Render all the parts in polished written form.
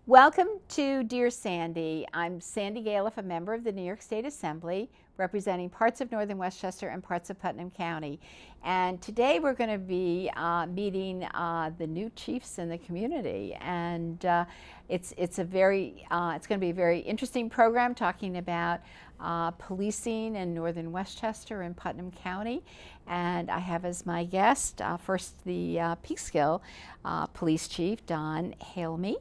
Welcome to Dear Sandy. I'm Sandy Galiff, a member of the New York State Assembly, representing parts of Northern Westchester and parts of Putnam County. And today we're going to be meeting the new chiefs in the community. And it's going to be a very interesting program talking about policing in Northern Westchester and Putnam County. And I have as my guest first the Peekskill Police Chief, Don Halmy.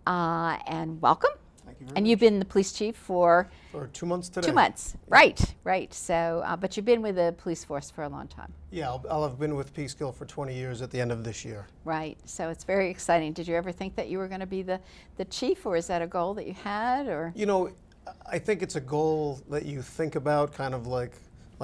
And welcome. Thank you very and much. You've been the police chief for 2 months today. 2 months, right. So, but you've been with the police force for a long time. Yeah, I'll have been with Peekskill for 20 years at the end of this year. Right. So it's very exciting. Did you ever think that you were going to be the chief, or is that a goal that you had, or? You know, I think it's a goal that you think about, kind of like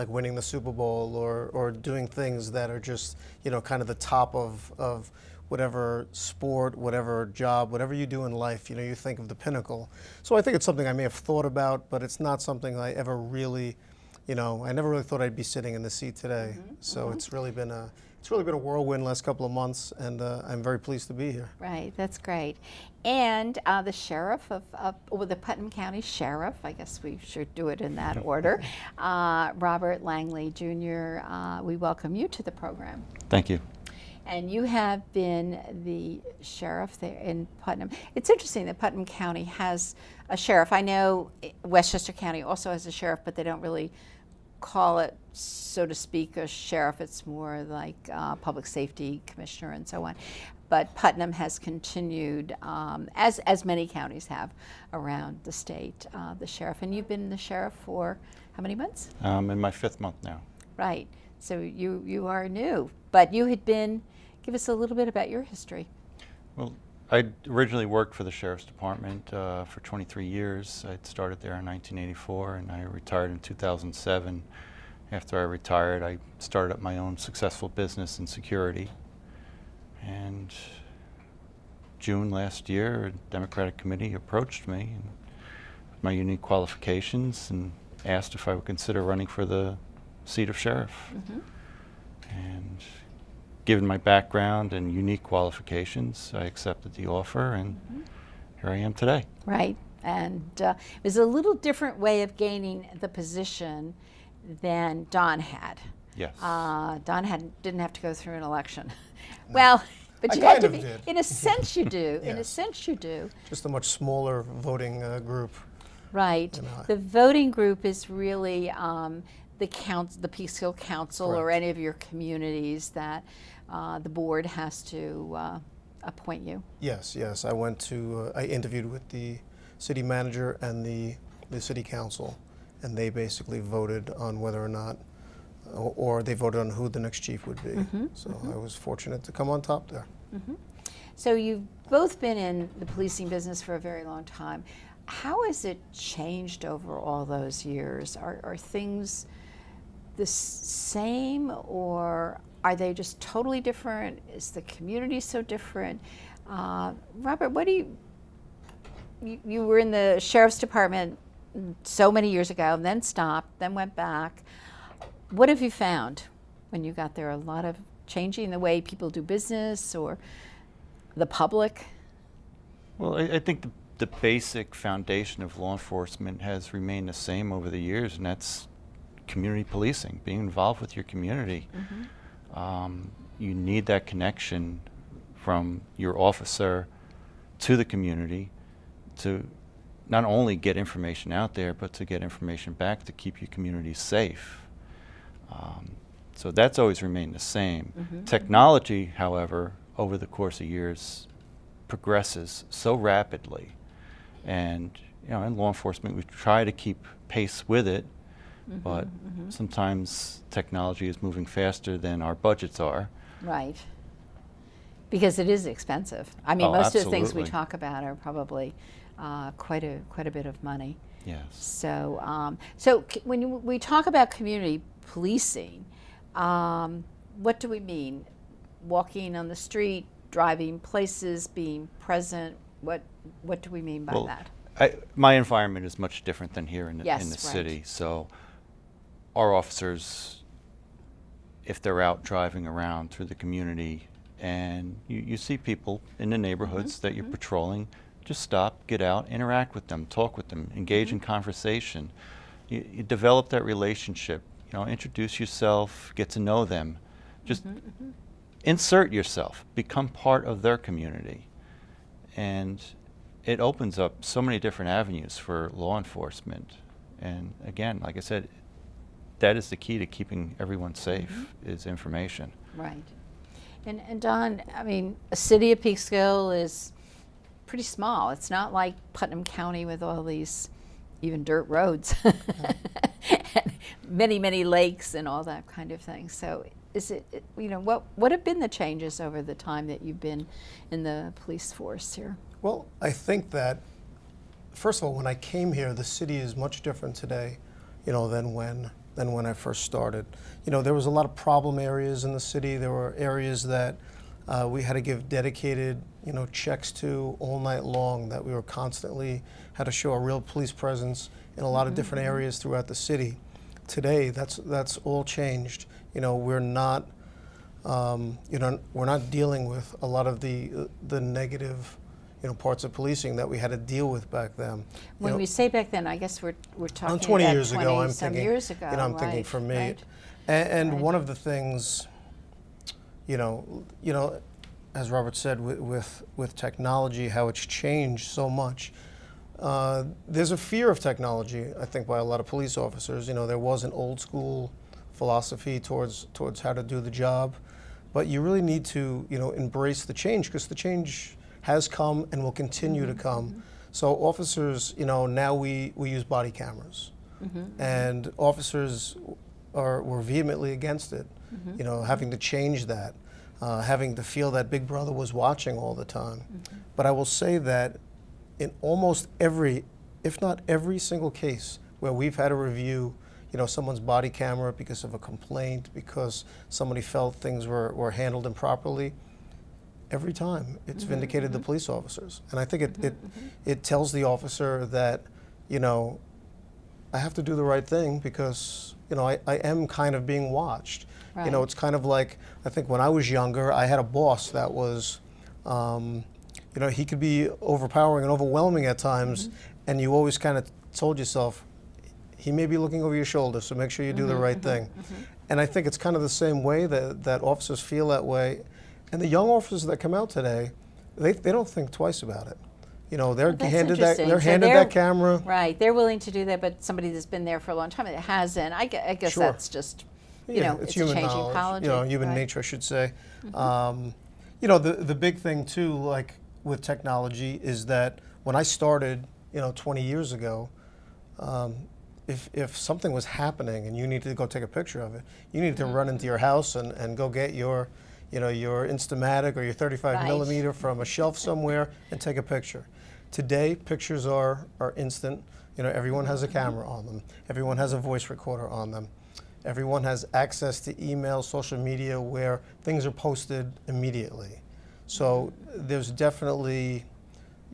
winning the Super Bowl or doing things that are just, you know, kind of the top of whatever sport, whatever job, whatever you do in life, you know, you think of the pinnacle. So I think it's something I may have thought about, but it's not something I ever really, you know, I never really thought I'd be sitting in the seat today. So it's really been a whirlwind last couple of months, and I'm very pleased to be here. Right, that's great. And the sheriff or the Putnam County Sheriff, I guess we should do it in that order, Robert Langley Jr., we welcome you to the program. Thank you. And you have been the sheriff there in Putnam. It's interesting that Putnam County has a sheriff. I know Westchester County also has a sheriff, but they don't really call it, so to speak, a sheriff. It's more like public safety commissioner and so on. But Putnam has continued, as many counties have around the state, the sheriff. And you've been the sheriff for how many months? In my 5th month now. Right. So you are new, but you had been. Give us a little bit about your history. Well, I originally worked for the Sheriff's Department for 23 years. I started there in 1984, and I retired in 2007. After I retired, I started up my own successful business in security. And June last year, a Democratic committee approached me with my unique qualifications and asked if I would consider running for the seat of sheriff. And given my background and unique qualifications, I accepted the offer, and here I am today. Right, and it was a little different way of gaining the position than Don had. Yes. Don didn't have to go through an election. Well, but I you had kind to of be. did. In a sense, you do. In a Yes. sense, you do. Just a much smaller voting group. Right. You know, The voting group is really the Peekskill Council, or Correct. any of your communities that the board has to appoint you. Yes. I went to, I interviewed with the city manager and the city council, and they basically voted on whether or not, or they voted on who the next chief would be. So I was fortunate to come on top there. So you've both been in the policing business for a very long time. How has it changed over all those years? Are things the same, or are they just totally different? Is the community so different? Robert, what do you were in the sheriff's department so many years ago, and then stopped, then went back. What have you found when you got there? A lot of changing the way people do business, or the public? Well, I think the basic foundation of law enforcement has remained the same over the years, and that's community policing, being involved with your community. You need that connection from your officer to the community to not only get information out there, but to get information back to keep your community safe. So that's always remained the same. Technology, however, over the course of years progresses so rapidly, and you know, in law enforcement we try to keep pace with it, but sometimes technology is moving faster than our budgets are. Right. Because it is expensive. I mean, Oh, most of the things we absolutely. talk about are probably quite a bit of money. Yes. So, when we talk about community policing, what do we mean? Walking on the street, driving places, being present. What do we mean by Well, that? My environment is much different than here in the, Yes, in the right. city. So our officers, if they're out driving around through the community and you see people in the neighborhoods that you're patrolling, just stop, get out, interact with them, talk with them, engage in conversation. You develop that relationship. Introduce yourself, get to know them. Just insert yourself, become part of their community. And it opens up so many different avenues for law enforcement. And again, like I said, that is the key to keeping everyone safe, is information. Right. And Don, I mean, a city of Peekskill is pretty small. It's not like Putnam County with all these even dirt roads, and many lakes and all that kind of thing. So is it, what have been the changes over the time that you've been in the police force here? Well, I think that, first of all, when I came here, the city is much different today, than when I first started. There was a lot of problem areas in the city. There were areas that we had to give dedicated, checks to all night long, that we were constantly had to show a real police presence in a lot of different areas throughout the city. Today, that's all changed. We're not, we're not dealing with a lot of the negative, parts of policing that we had to deal with back then. When we say back then, I guess we're talking 20 about years ago. I'm some thinking. years ago. I'm thinking right, for me, right. and Right. one of the things, as Robert said, with technology, how it's changed so much. There's a fear of technology, I think, by a lot of police officers. There was an old school philosophy towards how to do the job, but you really need to, embrace the change, because the change has come and will continue to come. So officers, now we use body cameras, and officers were vehemently against it. Having to change that, having to feel that Big Brother was watching all the time. But I will say that in almost every, if not every single case where we've had to review, someone's body camera because of a complaint, because somebody felt things were handled improperly, every time it's vindicated the police officers. And I think it tells the officer that, I have to do the right thing, because, I am kind of being watched. Right. It's kind of like, I think when I was younger, I had a boss that was, he could be overpowering and overwhelming at times, and you always kind of told yourself, he may be looking over your shoulder, so make sure you do the right thing. And I think it's kind of the same way that officers feel that way. And the young officers that come out today, they don't think twice about it. They're That's handed interesting. they're So handed that camera. Right, they're willing to do that, but somebody that's been there for a long time, it hasn't. I guess Sure. that's just, it's a human changing knowledge, policy. human right? nature, I should say. The big thing too, like with technology, is that when I started, 20 years ago, if something was happening and you needed to go take a picture of it, you needed to run into your house and go get your Instamatic or your 35 Right. millimeter from a shelf somewhere and take a picture. Today, pictures are instant. Everyone has a camera on them. Everyone has a voice recorder on them. Everyone has access to email, social media, where things are posted immediately. So there's definitely,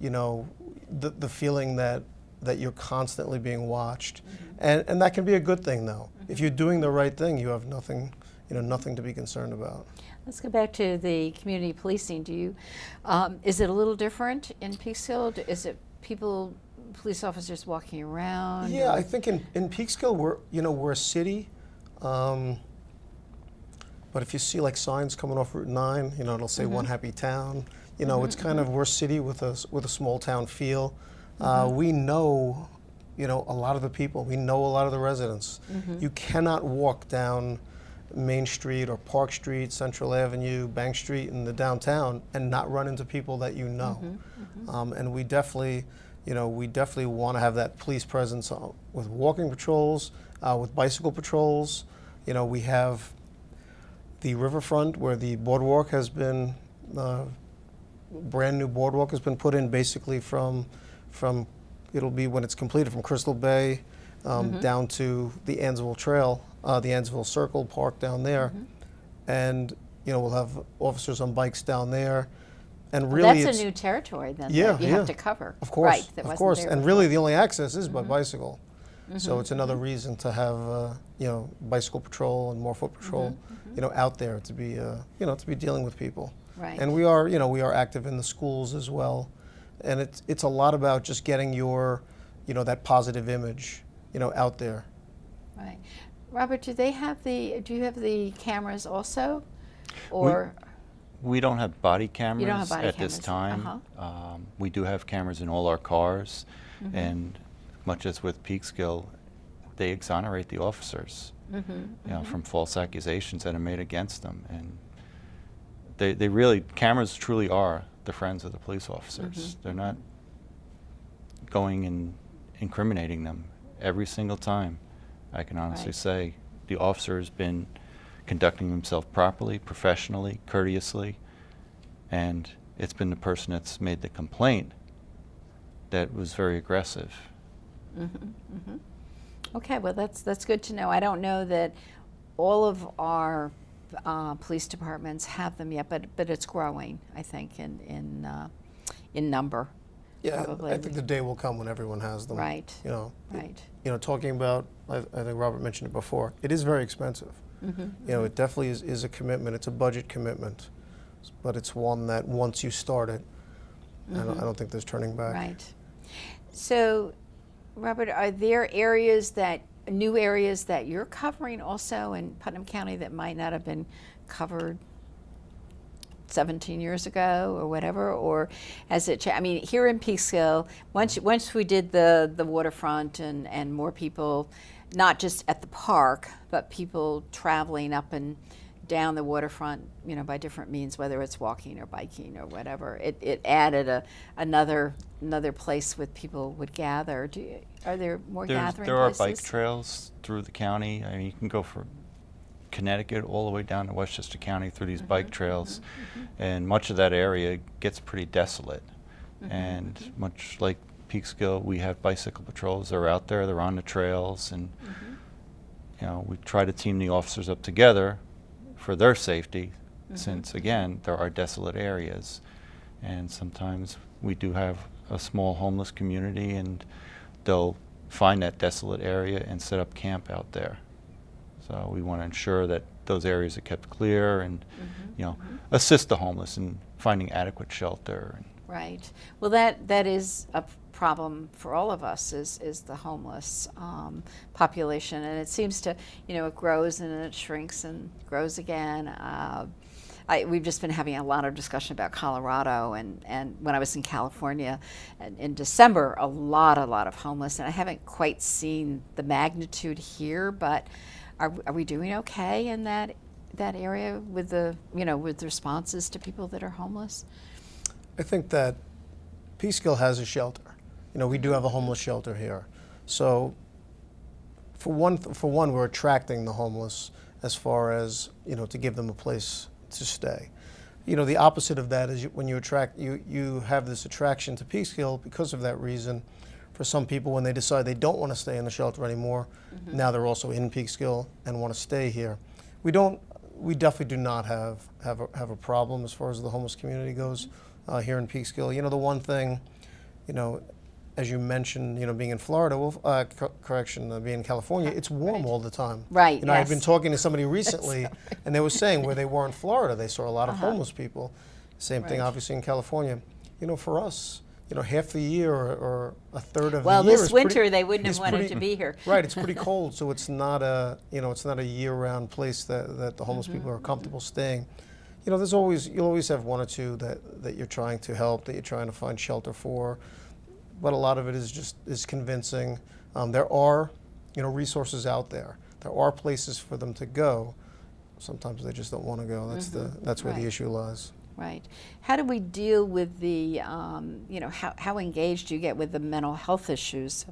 the feeling that you're constantly being watched. And that can be a good thing, though. If you're doing the right thing, you have nothing to be concerned about. Let's go back to the community policing. Is it a little different in Peekskill? Is it police officers walking around? Yeah, I think in Peekskill we're a city, but if you see like signs coming off Route 9, it'll say One Happy Town. It's kind of, we're a city with a small town feel. We know, a lot of the people. We know a lot of the residents. You cannot walk down Main Street or Park Street, Central Avenue, Bank Street in the downtown and not run into people that you know. And we definitely want to have that police presence with walking patrols, with bicycle patrols. We have the riverfront where the boardwalk has been, brand new boardwalk has been put in, basically from it'll be, when it's completed, from Crystal Bay down to the Ansville Trail, the Ansville Circle Park down there. And we'll have officers on bikes down there. And really, that's a new territory then Yeah, that you yeah. have to cover. Of course, Right, that of wasn't course. there And before. really, the only access is by bicycle. So it's another reason to have bicycle patrol and more foot patrol, out there to be to be dealing with people. Right. And we are active in the schools as well. and it's a lot about just getting your, that positive image, out there. Right. Robert, do you have the cameras also? Or We don't have body cameras You don't have body at this cameras, time. We do have cameras in all our cars, and much as with Peekskill, they exonerate the officers, from false accusations that are made against them, and they really, cameras truly are the friends of the police officers. They're not going and incriminating them every single time. I can honestly say the officer has been conducting himself properly, professionally, courteously, and it's been the person that's made the complaint that was very aggressive. Okay, well that's good to know. I don't know that all of our police departments have them yet, but it's growing, I think, in number. Yeah, Probably. I think the day will come when everyone has them. Right. Right. Talking about, I think Robert mentioned it before, it is very expensive. It definitely is a commitment. It's a budget commitment, but it's one that once you start it, I don't think there's turning back. Right. So, Robert, are there new areas that you're covering also in Putnam County that might not have been covered 17 years ago or whatever, or has it I mean, here in Peekskill, once we did the waterfront and more people, not just at the park, but people traveling up and down the waterfront, by different means, whether it's walking or biking or whatever, it added another place where people would gather. Are there more gathering There are places? bike trails through the county. I mean, you can go from Connecticut all the way down to Westchester County through these bike trails, and much of that area gets pretty desolate. And much like Peekskill, we have bicycle patrols. They're out there, they're on the trails, and we try to team the officers up together for their safety, since again there are desolate areas, and sometimes we do have a small homeless community, and they'll find that desolate area and set up camp out there. So we want to ensure that those areas are kept clear, and assist the homeless in finding adequate shelter. Right. Well, that is a problem for all of us, is the homeless population, and it seems to, it grows and then it shrinks and grows again. We've just been having a lot of discussion about Colorado, and when I was in California in December, a lot of homeless, and I haven't quite seen the magnitude here, but are we doing okay in that area with with responses to people that are homeless? I think that Peekskill has a shelter. We do have a homeless shelter here. So for one, we're attracting the homeless as far as, to give them a place to stay. The opposite of that is when you attract, you have this attraction to Peekskill because of that reason. For some people, when they decide they don't want to stay in the shelter anymore, now they're also in Peekskill and want to stay here. We definitely do not have a problem as far as the homeless community goes here in Peekskill. The one thing, as you mentioned, being in Florida, being in California, it's warm all the time. Right. I had been talking to somebody recently, and they were saying where they were in Florida, they saw a lot of homeless people. Same thing, obviously, in California. For us, half the year or a third of the year. Well, this winter they wouldn't have wanted to be here. Right, it's pretty cold, so it's not a year-round place that the homeless people are comfortable staying. You'll always have one or two that you're trying to help, that you're trying to find shelter for, but a lot of it is convincing. There are resources out there. There are places for them to go. Sometimes they just don't want to go. That's where the issue lies. Right. How do we deal with the, how engaged do you get with the mental health issues?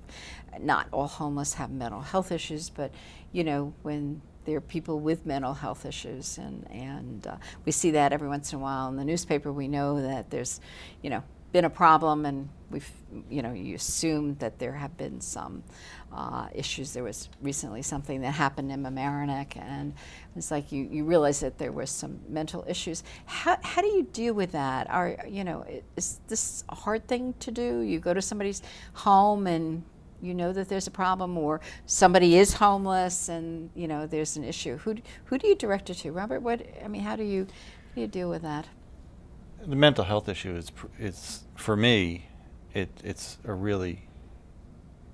Not all homeless have mental health issues, but, when there are people with mental health issues, and we see that every once in a while in the newspaper. We know that there's, been a problem, and you assume that there have been some issues. There was recently something that happened in Mamaroneck, and it's like you realize that there was some mental issues. How do you deal with that? Is this a hard thing to do? You go to somebody's home and you know that there's a problem, or somebody is homeless and there's an issue. Who do you direct it to, Robert? How do you deal with that? The mental health issue is for me, it's a really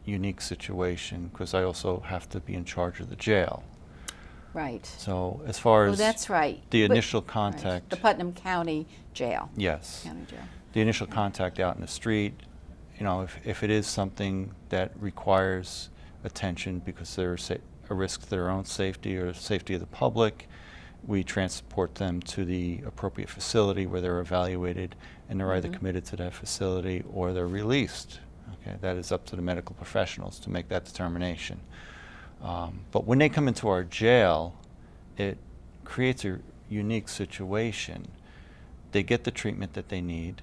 unique situation because I also have to be in charge of the jail. Right. So as far Oh, as that's right. the But- initial right. contact, The Putnam County Jail. yes, County Jail. the initial contact out in the street, if it is something that requires attention because there's a risk to their own safety or safety of the public, we transport them to the appropriate facility where they're evaluated and they're either committed to that facility or they're released. Okay, that is up to the medical professionals to make that determination. But when they come into our jail, it creates a unique situation. They get the treatment that they need.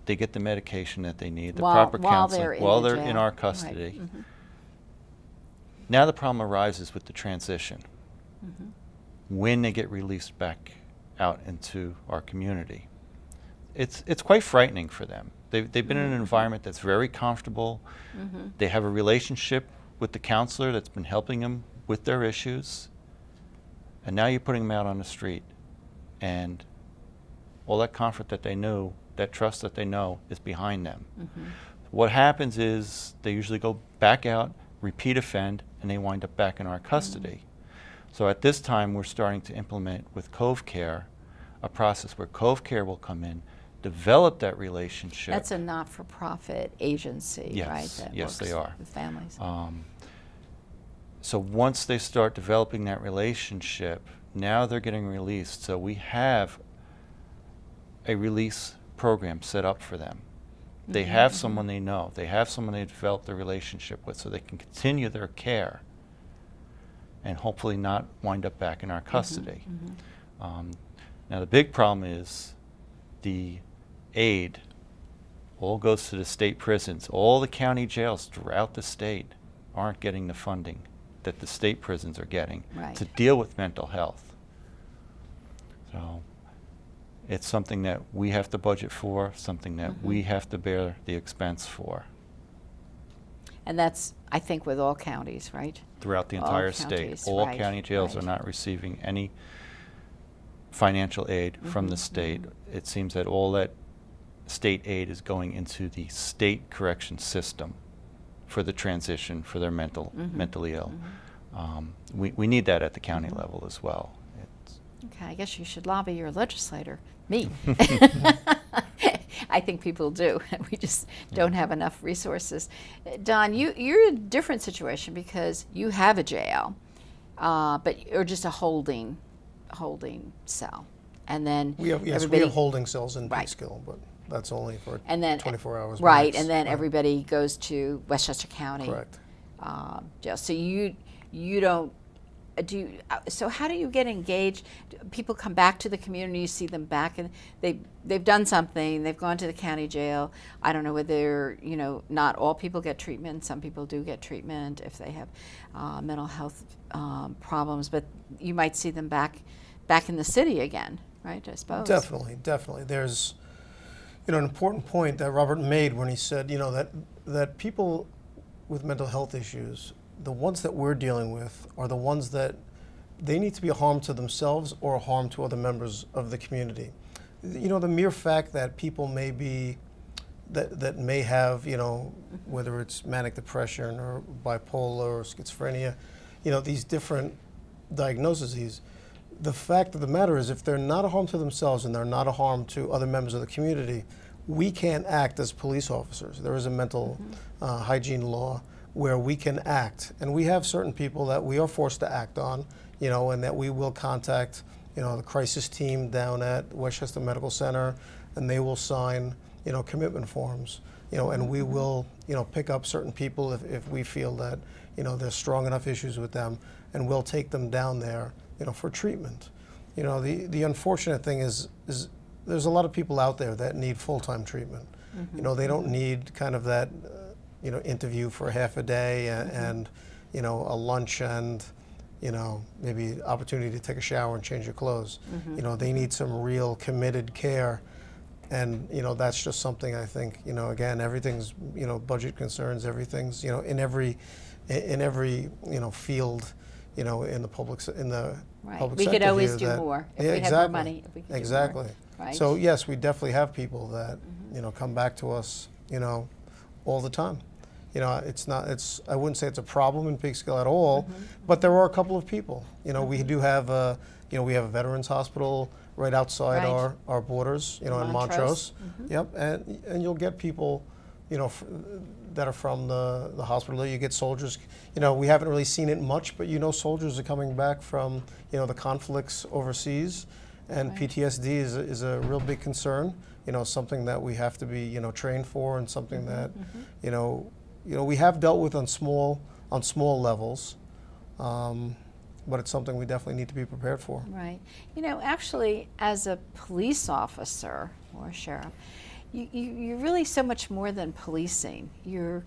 They get the medication that they need, the proper counseling while they're in our custody. Right. Mhm. Now the problem arises with the transition. When they get released back out into our community. It's quite frightening for them. They've been in an environment that's very comfortable. They have a relationship with the counselor that's been helping them with their issues. And now you're putting them out on the street. And all that comfort that they knew, that trust that they know is behind them. What happens is they usually go back out, repeat offend, and they wind up back in our custody. So at this time, we're starting to implement with Cove Care a process where Cove Care will come in, develop that relationship. That's a not-for-profit agency, Yes, right? That yes, they works are. with families. So once they start developing that relationship, now they're getting released. So we have a release program set up for them. They have someone they know. They have someone they developed a relationship with so they can continue their care and hopefully not wind up back in our custody. Now the big problem is the aid all goes to the state prisons. All the county jails throughout the state aren't getting the funding that the state prisons are getting Right. to deal with mental health. So it's something that we have to budget for, something that we have to bear the expense for And that's, I think, with all counties, right? throughout the All entire counties, state. All right, county jails right. are not receiving any financial aid from the state. It seems that all that state aid is going into the state correction system for the transition for their mentally ill. We need that at the county level as well. Okay, I guess you should lobby your legislator, me. I think people do. We just don't have enough resources. Don, you're in a different situation because you have a jail, but you're just a holding cell, and then We have everybody holding cells in Right. Peekskill, but that's only for and then 24 hours. right, max. and then Right. everybody goes to Westchester County Correct. jail. So you don't do you, so how do you get engaged? People come back to the community, you see them back, and they've done something, they've gone to the county jail. I don't know whether, not all people get treatment. Some people do get treatment if they have mental health problems, but you might see them back in the city again, right, I suppose? Definitely. There's, an important point that Robert made when he said, that people with mental health issues, the ones that we're dealing with are the ones that they need to be a harm to themselves or a harm to other members of the community. The mere fact that people may be, that may have, whether it's manic depression or bipolar or schizophrenia, these different diagnoses, the fact of the matter is if they're not a harm to themselves and they're not a harm to other members of the community, we can't act as police officers. There is a mental hygiene law where we can act, and we have certain people that we are forced to act on, and that we will contact, the crisis team down at Westchester Medical Center, and they will sign, commitment forms, and we will, pick up certain people if we feel that, there's strong enough issues with them, and we'll take them down there, for treatment. The unfortunate thing is there's a lot of people out there that need full-time treatment. They don't need kind of that, interview for half a day and a lunch and, maybe opportunity to take a shower and change your clothes. They need some real committed care. And, that's just something I think, again, everything's, budget concerns, everything's, in every field, in the public, Right. public We sector could always here do that- more if Yeah, we had more money. If we could exactly. do more, right? So yes, we definitely have people that come back to us, all the time. I wouldn't say it's a problem in Peekskill at all, but there are a couple of people. We do have we have a veterans hospital right outside Right. our borders, in Montrose. Montrose. Yep, and you'll get people, that are from the hospital. You get soldiers. We haven't really seen it much, but soldiers are coming back from the conflicts overseas, and Right. PTSD is a real big concern. Something that we have to be trained for, and something that we have dealt with on small levels, but it's something we definitely need to be prepared for. Right. Actually, as a police officer or a sheriff, you're really so much more than policing. You're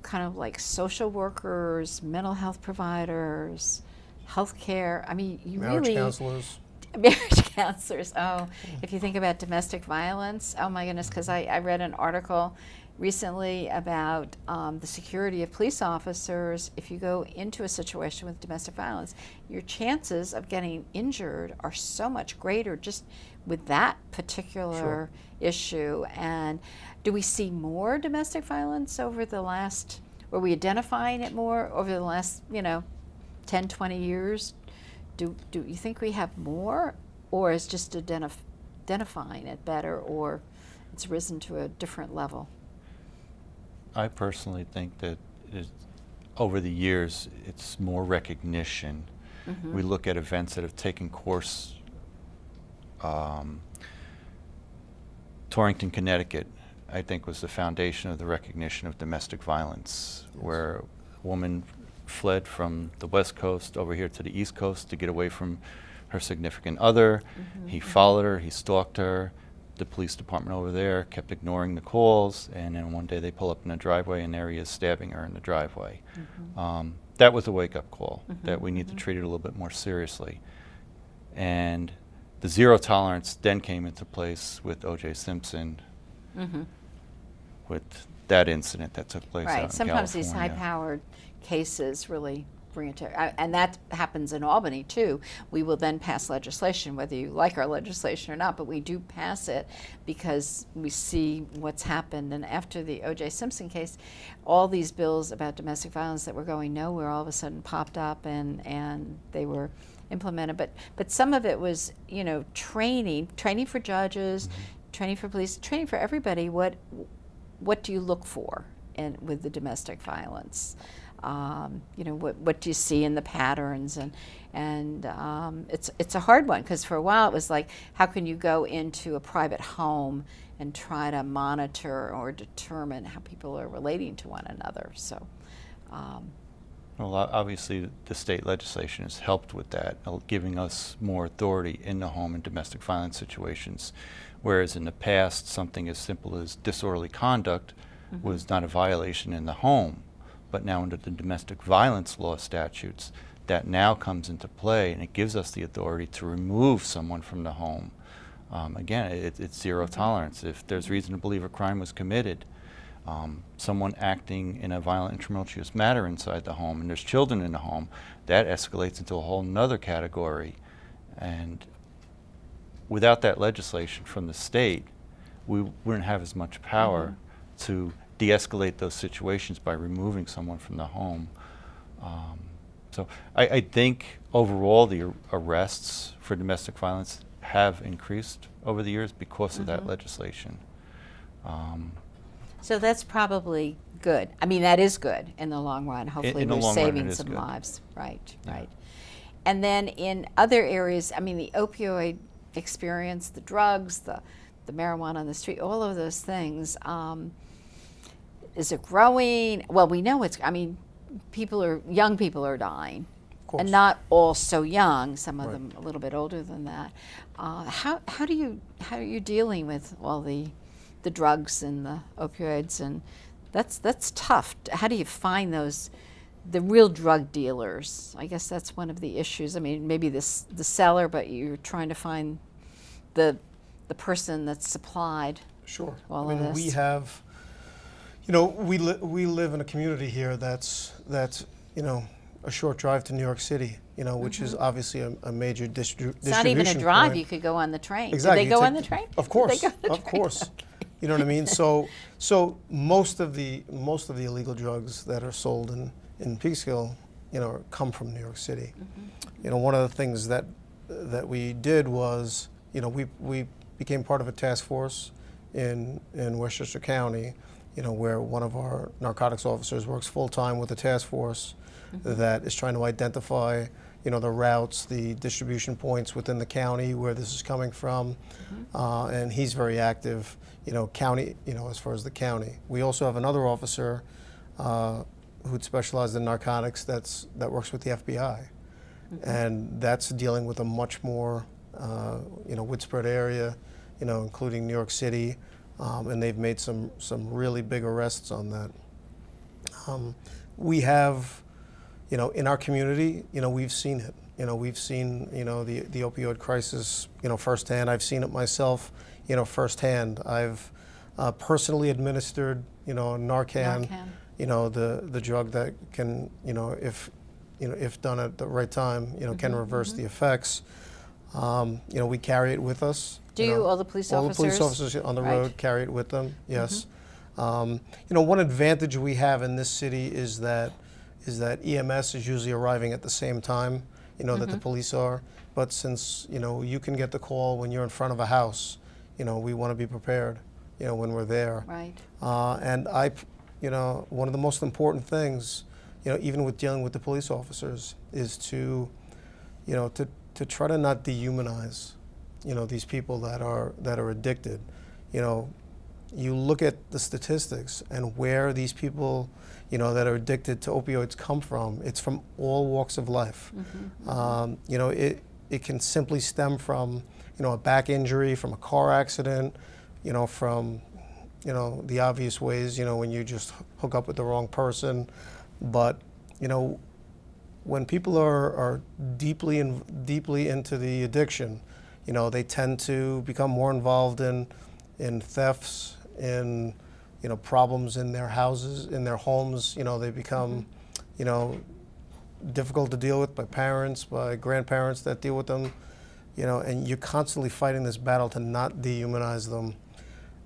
kind of like social workers, mental health providers, healthcare. I mean, you Marriage really counselors. marriage counselors. Oh, if you think about domestic violence, oh my goodness, because I read an article recently about the security of police officers. If you go into a situation with domestic violence, your chances of getting injured are so much greater just with that particular issue. And do we see more domestic violence over the last, are we identifying it more over the last, 10, 20 years? Do you think we have more, or is just identifying it better, or it's risen to a different level? I personally think that over the years, it's more recognition. We look at events that have taken course. Torrington, Connecticut, I think, was the foundation of the recognition of domestic violence, where a woman fled from the West Coast over here to the East Coast to get away from her significant other. He followed her, he stalked her. The police department over there kept ignoring the calls, and then one day they pull up in the driveway, and there he is stabbing her in the driveway. That was a wake-up call that we need to treat it a little bit more seriously. And the zero tolerance then came into place with O.J. Simpson, with that incident that took place out in Right. Sometimes California. these high-powered cases really bring it to, and that happens in Albany too. We will then pass legislation, whether you like our legislation or not, but we do pass it because we see what's happened. And after the O.J. Simpson case, all these bills about domestic violence that were going nowhere all of a sudden popped up, and they were implemented. But some of it was, training for judges, training for police, training for everybody. What do you look for with the domestic violence? What do you see in the patterns, and it's a hard one, because for a while it was like, how can you go into a private home and try to monitor or determine how people are relating to one another? So, well, obviously the state legislation has helped with that, giving us more authority in the home in domestic violence situations, whereas in the past something as simple as disorderly conduct was not a violation in the home. But now under the domestic violence law statutes, that now comes into play, and it gives us the authority to remove someone from the home. Again, it's zero tolerance. If there's reason to believe a crime was committed, someone acting in a violent and tumultuous manner inside the home, and there's children in the home, that escalates into a whole nother category. And without that legislation from the state, we wouldn't have as much power to de-escalate those situations by removing someone from the home. So I think overall the arrests for domestic violence have increased over the years because of that legislation. So that's probably good. I mean, that is good in the long run. Hopefully in the we're long run, saving it is some good. lives. Right, Yeah. right. And then in other areas, I mean, the opioid experience, the drugs, the marijuana on the street, all of those things, is it growing? Well, we know young people are dying. Of course. And not all so young, some of Right. them a little bit older than that. How are you dealing with all the drugs and the opioids, and that's tough. How do you find the real drug dealers? I guess that's one of the issues. I mean, maybe the seller, but you're trying to find the person that's supplied. Sure. All I of mean, this. we have, we live in a community here that's a short drive to New York City, which is obviously a major distribution It's not even a drive. point. You could go on the train. Exactly. Did they go on the train? Of Did course. they go on the Of train? course. You know what I mean? So most of the illegal drugs that are sold in Peekskill, you know, come from New York City. You know, one of the things that we did was, you know, we became part of a task force in Westchester County, you know, where one of our narcotics officers works full time with the task force that is trying to identify, you know, the routes, the distribution points within the county where this is coming from, and he's very active, you know, county, you know, as far as the county. We also have another officer who'd specialized in narcotics that works with the FBI, and that's dealing with a much more, you know, widespread area, you know, including New York City, and they've made some really big arrests on that. We have, you know, in our community, you know, we've seen it. You know, we've seen, you know, the opioid crisis, you know, firsthand. I've seen it myself, you know, firsthand. I've personally administered, you know, Narcan, you know, the drug that can, you know, if done at the right time, you know, can reverse the effects. You know, we carry it with us. Do all the police officers? All the police officers on the road carry it with them, yes. You know, one advantage we have in this city is that EMS is usually arriving at the same time, you know, that the police are. But since, you know, you can get the call when you're in front of a house, you know, we want to be prepared, you know, when we're there. Right. And you know, one of the most important things, you know, even with dealing with the police officers, is to, you know, to try to not dehumanize, you know, these people that are addicted. You know, you look at the statistics and where these people, you know, that are addicted to opioids come from. It's from all walks of life. You know, it can simply stem from, you know, a back injury, from a car accident, you know, from, you know, the obvious ways, you know, when you just hook up with the wrong person. But, you know, when people are deeply into the addiction, you know, they tend to become more involved in thefts, in, you know, problems in their houses, in their homes. You know, they become, you know, difficult to deal with by parents, by grandparents that deal with them, you know, and you're constantly fighting this battle to not dehumanize them.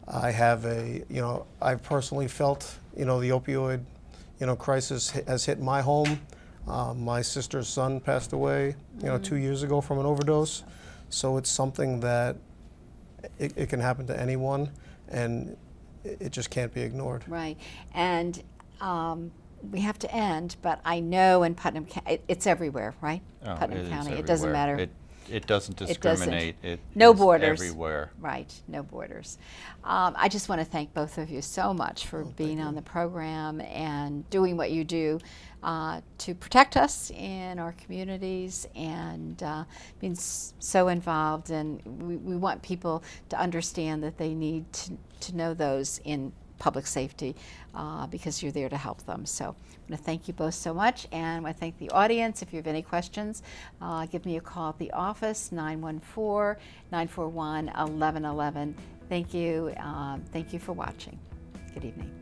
I've personally felt, you know, the opioid, you know, crisis has hit my home. My sister's son passed away, you know, 2 years ago from an overdose. So it's something that it can happen to anyone, and it just can't be ignored. Right. And we have to end, but I know in Putnam County, it's everywhere, right? Oh, Putnam County, everywhere. it doesn't matter. It doesn't discriminate. It no is borders. everywhere. Right, no borders. I just want to thank both of you so much for being on the program and doing what you do to protect us in our communities, and being so involved. And we want people to understand that they need to know those in public safety because you're there to help them. So I'm going to thank you both so much, and I want to thank the audience. If you have any questions, give me a call at the office, 914-941-1111. Thank you. Thank you for watching. Good evening.